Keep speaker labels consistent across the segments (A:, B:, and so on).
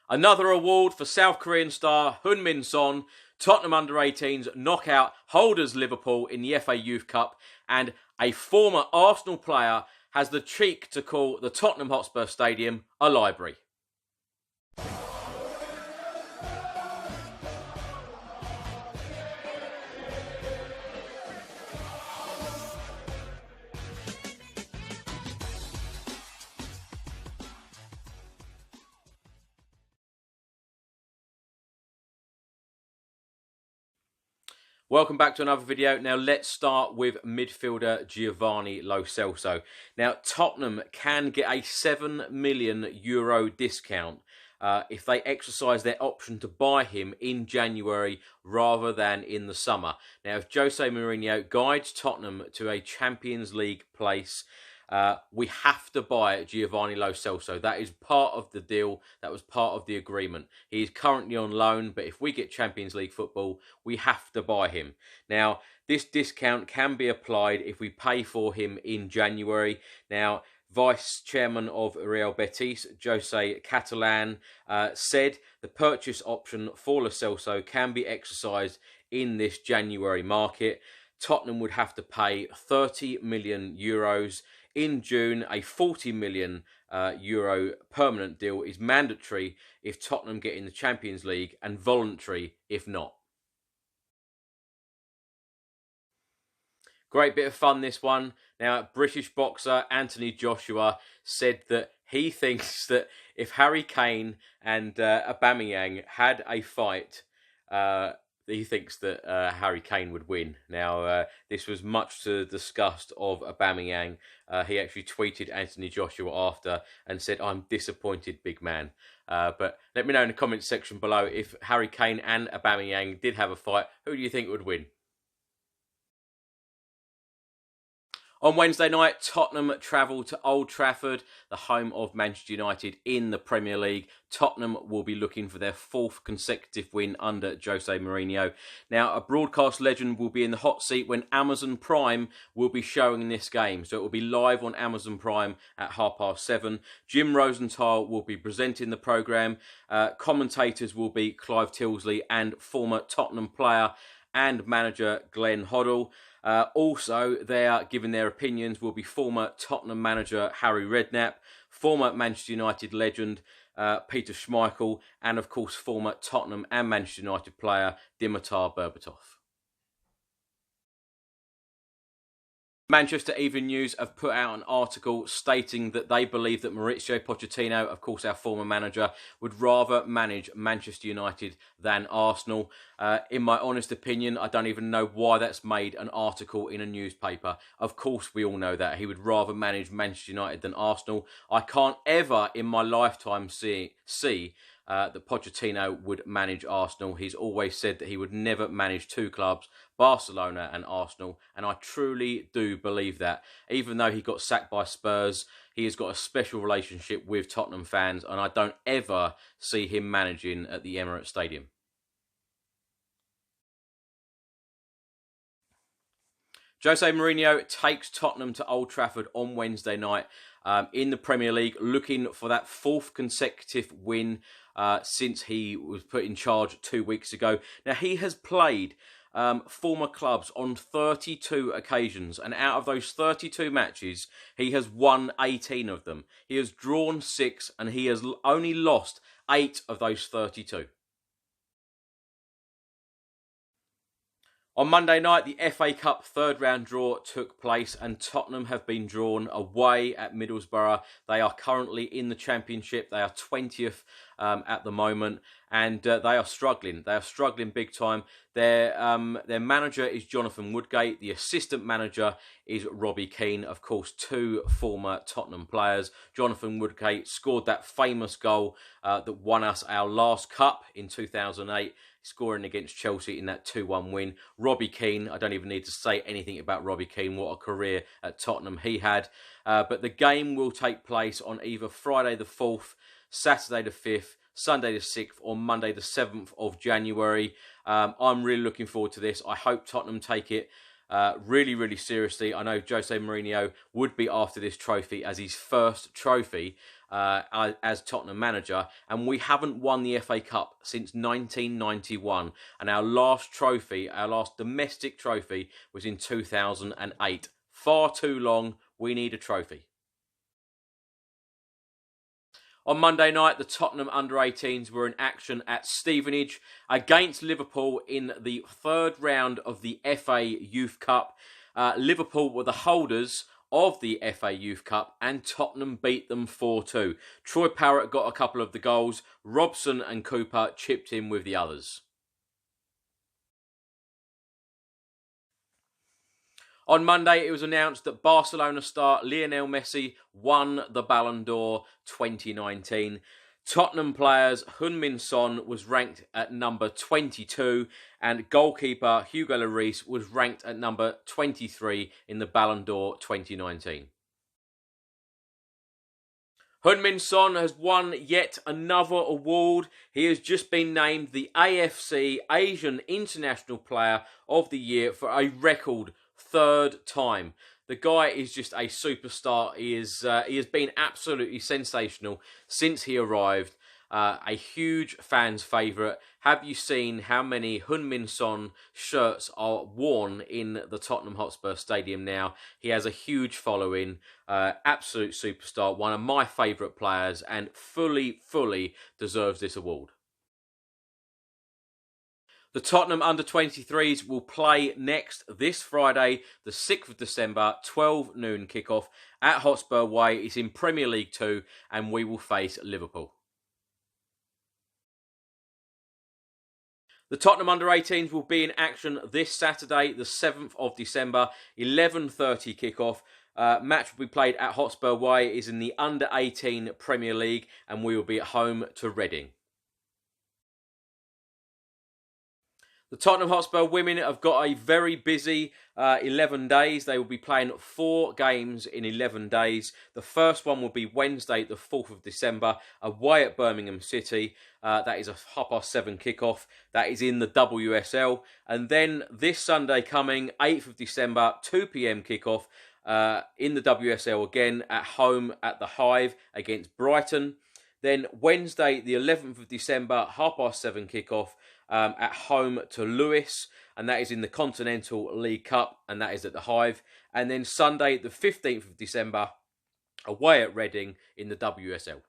A: Another award for South Korean star Heung-min Son. Tottenham Under 18s knock out holders Liverpool in the FA Youth Cup, and a former Arsenal player has the cheek to call the Tottenham Hotspur Stadium a library. Welcome back to another video. Now let's start with midfielder Giovani Lo Celso. Now Tottenham can get a €7 million discount if they exercise their option to buy him in January rather than in the summer. Now if Jose Mourinho guides Tottenham to a Champions League place, we have to buy Giovani Lo Celso. That is part of the deal. That was part of the agreement. He is currently on loan, but if we get Champions League football, we have to buy him. Now, this discount can be applied if we pay for him in January. Now, Vice Chairman of Real Betis, Jose Cowlin, said the purchase option for Lo Celso can be exercised in this January market. Tottenham would have to pay €30 million. In June, a €40 million permanent deal is mandatory if Tottenham get in the Champions League and voluntary if not. Great bit of fun, this one. Now, British boxer Anthony Joshua said that he thinks that if Harry Kane and Aubameyang had a fight, he thinks that Harry Kane would win. Now, this was much to the disgust of Aubameyang. He actually tweeted Anthony Joshua after and said, "I'm disappointed, big man." But let me know in the comments section below, if Harry Kane and Aubameyang did have a fight, who do you think would win? On Wednesday night, Tottenham travel to Old Trafford, the home of Manchester United in the Premier League. Tottenham will be looking for their fourth consecutive win under Jose Mourinho. Now, a broadcast legend will be in the hot seat when Amazon Prime will be showing this game. So it will be live on Amazon Prime at 7:30. Jim Rosenthal will be presenting the programme. Commentators will be Clive Tilsley and former Tottenham player and manager Glenn Hoddle. Also, they are giving their opinions will be former Tottenham manager Harry Redknapp, former Manchester United legend Peter Schmeichel, and of course former Tottenham and Manchester United player Dimitar Berbatov. Manchester Evening News have put out an article stating that they believe that Mauricio Pochettino, of course our former manager, would rather manage Manchester United than Arsenal. In my honest opinion, I don't even know why that's made an article in a newspaper. Of course we all know that. He would rather manage Manchester United than Arsenal. I can't ever in my lifetime see that Pochettino would manage Arsenal. He's always said that he would never manage two clubs, Barcelona and Arsenal, and I truly do believe that. Even though he got sacked by Spurs, he has got a special relationship with Tottenham fans, and I don't ever see him managing at the Emirates Stadium. Jose Mourinho takes Tottenham to Old Trafford on Wednesday night in the Premier League, looking for that fourth consecutive win since he was put in charge 2 weeks ago. Now, he has played former clubs on 32 occasions, and out of those 32 matches, he has won 18 of them. He has drawn 6, and he has only lost 8 of those 32. On Monday night, the FA Cup third round draw took place and Tottenham have been drawn away at Middlesbrough. They are currently in the Championship. They are 20th at the moment and they are struggling. They are struggling big time. Their manager is Jonathan Woodgate. The assistant manager is Robbie Keane. Of course, two former Tottenham players. Jonathan Woodgate scored that famous goal that won us our last cup in 2008. Scoring against Chelsea in that 2-1 win. Robbie Keane, I don't even need to say anything about Robbie Keane. What a career at Tottenham he had. But the game will take place on either Friday the 4th, Saturday the 5th, Sunday the 6th or Monday the 7th of January. I'm really looking forward to this. I hope Tottenham take it. really, really seriously. I know Jose Mourinho would be after this trophy as his first trophy as Tottenham manager, and we haven't won the FA Cup since 1991, and our last trophy, our last domestic trophy, was in 2008. Far too long. We need a trophy. On Monday night, the Tottenham Under-18s were in action at Stevenage against Liverpool in the third round of the FA Youth Cup. Liverpool were the holders of the FA Youth Cup, and Tottenham beat them 4-2. Troy Parrott got a couple of the goals. Robson and Cooper chipped in with the others. On Monday, it was announced that Barcelona star Lionel Messi won the Ballon d'Or 2019. Tottenham players Heung-min Son was ranked at number 22, and goalkeeper Hugo Lloris was ranked at number 23 in the Ballon d'Or 2019. Heung-min Son has won yet another award. He has just been named the AFC Asian International Player of the Year for a record third time. The guy is just a superstar. He has been absolutely sensational since he arrived. A huge fan's favourite. Have you seen how many Heung-min Son shirts are worn in the Tottenham Hotspur Stadium now? He has a huge following. Absolute superstar. One of my favourite players, and fully deserves this award. The Tottenham Under-23s will play this Friday, the 6th of December, 12 noon kickoff at Hotspur Way. It's in Premier League 2, and we will face Liverpool. The Tottenham Under-18s will be in action this Saturday, the 7th of December, 11:30 kickoff. Match will be played at Hotspur Way. It is in the Under-18 Premier League, and we will be at home to Reading. The Tottenham Hotspur women have got a very busy 11 days. They will be playing 4 games in 11 days. The first one will be Wednesday, the 4th of December, away at Birmingham City. That is a 7:30 kickoff. That is in the WSL. And then this Sunday coming, 8th of December, 2 p.m. kickoff in the WSL again at home at the Hive against Brighton. Then Wednesday, the 11th of December, 7:30 kickoff at home to Lewis, and that is in the Continental League Cup, and that is at the Hive. And then Sunday, the 15th of December, away at Reading in the WSL.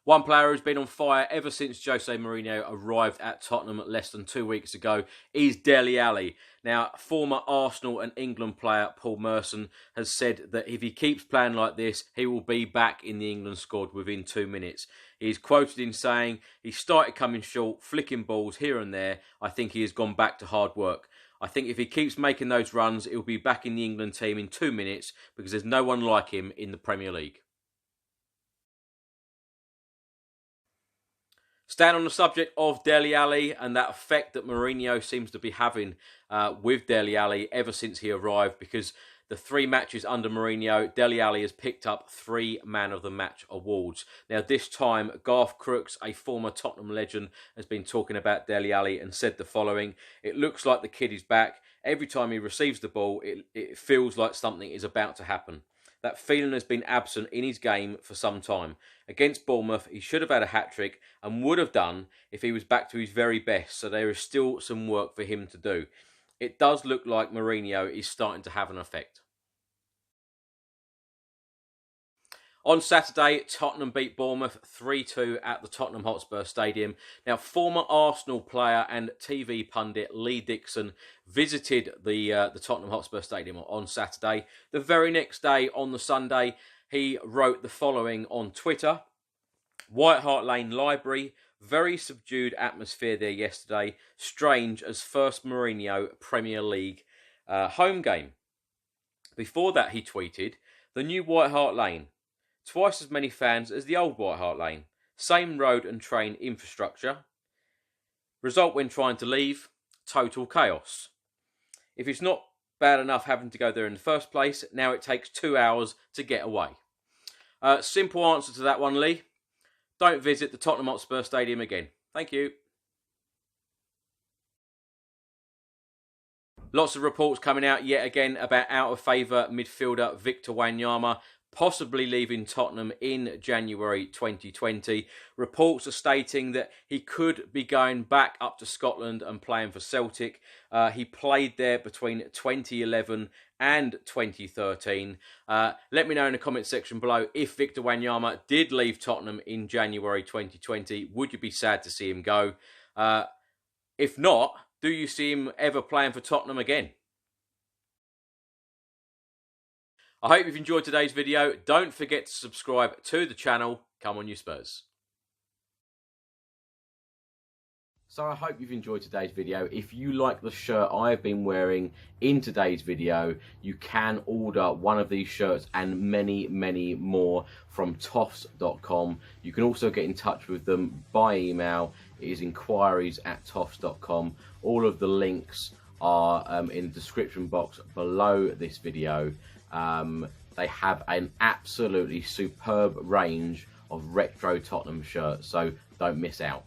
A: One player who's been on fire ever since Jose Mourinho arrived at Tottenham less than 2 weeks ago is Dele Alli. Now, former Arsenal and England player Paul Merson has said that if he keeps playing like this, he will be back in the England squad within 2 minutes. He is quoted in saying, "He started coming short, flicking balls here and there. I think he has gone back to hard work. I think if he keeps making those runs, he'll be back in the England team in 2 minutes because there's no one like him in the Premier League." Staying on the subject of Dele Alli and that effect that Mourinho seems to be having with Dele Alli ever since he arrived, because the 3 matches under Mourinho, Dele Alli has picked up 3 Man of the Match awards. Now this time, Garth Crooks, a former Tottenham legend, has been talking about Dele Alli and said the following: "It looks like the kid is back. Every time he receives the ball, it feels like something is about to happen. That feeling has been absent in his game for some time. Against Bournemouth, he should have had a hat-trick and would have done if he was back to his very best, so there is still some work for him to do. It does look like Mourinho is starting to have an effect." On Saturday, Tottenham beat Bournemouth 3-2 at the Tottenham Hotspur Stadium. Now, former Arsenal player and TV pundit Lee Dixon visited the Tottenham Hotspur Stadium on Saturday. The very next day, on the Sunday, he wrote the following on Twitter: "White Hart Lane Library, very subdued atmosphere there yesterday. Strange as first Mourinho Premier League home game." Before that, he tweeted, "The new White Hart Lane. Twice as many fans as the old White Hart Lane. Same road and train infrastructure. Result when trying to leave, total chaos. If it's not bad enough having to go there in the first place, now it takes 2 hours to get away." Simple answer to that one, Lee. Don't visit the Tottenham Hotspur Stadium again. Thank you. Lots of reports coming out yet again about out of favour midfielder Victor Wanyama possibly leaving Tottenham in January 2020. Reports are stating that he could be going back up to Scotland and playing for Celtic. He played there between 2011 and 2013. Let me know in the comment section below if Victor Wanyama did leave Tottenham in January 2020. Would you be sad to see him go? If not, do you see him ever playing for Tottenham again? I hope you've enjoyed today's video. Don't forget to subscribe to the channel. Come on, you Spurs. So I hope you've enjoyed today's video. If you like the shirt I've been wearing in today's video, you can order one of these shirts and many, many more from Toffs.com. You can also get in touch with them by email. It is enquiries@toffs.com. All of the links are in the description box below this video. They have an absolutely superb range of retro Tottenham shirts, so don't miss out.